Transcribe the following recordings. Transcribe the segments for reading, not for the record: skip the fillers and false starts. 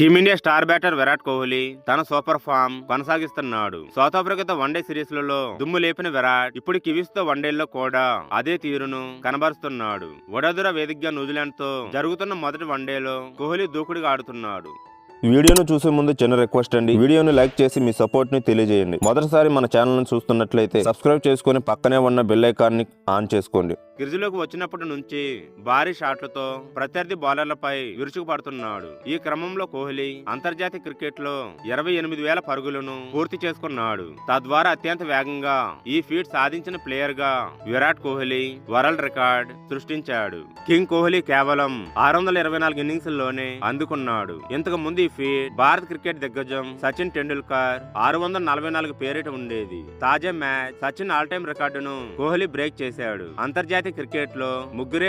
Team India star batter Virat Kohli తన super form కొనసాగిస్తున్నాడు. South ఆఫ్రికాతో one day సిరీస్లలో దుమ్ము లేపిన విరాట్ ఇప్పుడు కివీస్ తో వన్డేల్లో కూడా అదే తీరును కనబరుస్తున్నాడు. వడోదర వేదికగా న్యూజిలాండ్ తో జరుగుతున్న మొదటి వన్డేలో కోహ్లీ దూకుడుగా ఆడుతున్నాడు. వీడియోను చూసే ముందు చిన్న రిక్వెస్ట్ అండి, వీడియోను లైక్ చేసి మీ సపోర్ట్ ని తెలియజేయండి. మొదటిసారి మన ఛానల్ ను చూస్తున్నట్లయితే సబ్స్క్రైబ్ చేసుకుని పక్కనే ఉన్న బెల్ ఐకాన్ ని ఆన్ చేసుకోండి. క్రీజులోకి వచ్చినప్పటి నుంచి భారీ షాట్లతో ప్రత్యర్థి బౌలర్లపై విరుచుకుపడుతున్నాడు. ఈ క్రమంలో కోహ్లీ అంతర్జాతీయ క్రికెట్ లో 28,000 పరుగులను పూర్తి చేసుకున్నాడు. తద్వారా అత్యంత వేగంగా ఈ ఫీట్ సాధించిన ప్లేయర్ గా విరాట్ కోహ్లీ వరల్డ్ రికార్డ్ సృష్టించాడు. కింగ్ కోహ్లీ కేవలం 624 ఇన్నింగ్స్ లోనే అందుకున్నాడు. ఇంతకు ముందు ఈ ఫీట్ భారత క్రికెట్ దిగ్గజం సచిన్ టెండూల్కర్ 644 పేరిట ఉండేది. తాజా మ్యాచ్ సచిన్ ఆల్ టైమ్ రికార్డును కోహ్లీ బ్రేక్ చేశాడు. అంతర్జాతీయ క్రికెట్ లో ముగ్గురు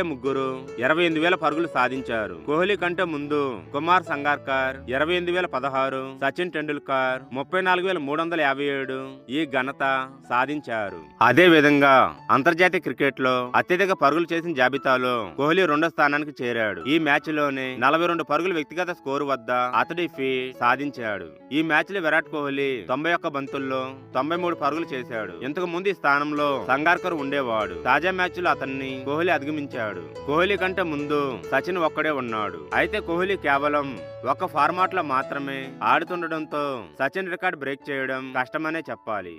28,000 పరుగులు సాధించారు. కోహ్లీ కంటే ముందు కుమార్ సంగార్కర్ 28,016, సచిన్ టెండూల్కర్ 34,357 ఈ ఘనత సాధించారు. అదే విధంగా అంతర్జాతీయ క్రికెట్ లో అత్యధిక పరుగులు చేసిన జాబితాలో కోహ్లీ 2వ స్థానానికి చేరాడు. ఈ మ్యాచ్ లోనే 42 పరుగుల వ్యక్తిగత స్కోరు వద్ద అతడి ఫీట్ సాధించాడు. ఈ మ్యాచ్ లో విరాట్ కోహ్లీ 91 బంతుల్లో 93 పరుగులు చేశాడు. ఇంతకు ముందు ఈ స్థానంలో సంగార్కర్ ఉండేవాడు. తాజా మ్యాచ్ లో అతన్ని కోహ్లీ అధిగమించాడు. కోహ్లీ కంటే ముందు సచిన్ ఒక్కడే ఉన్నాడు. అయితే కోహ్లీ కేవలం ఒక ఫార్మాట్ లో మాత్రమే ఆడుతుండటంతో సచిన్ రికార్డ్ బ్రేక్ చేయడం కష్టమనే చెప్పాలి.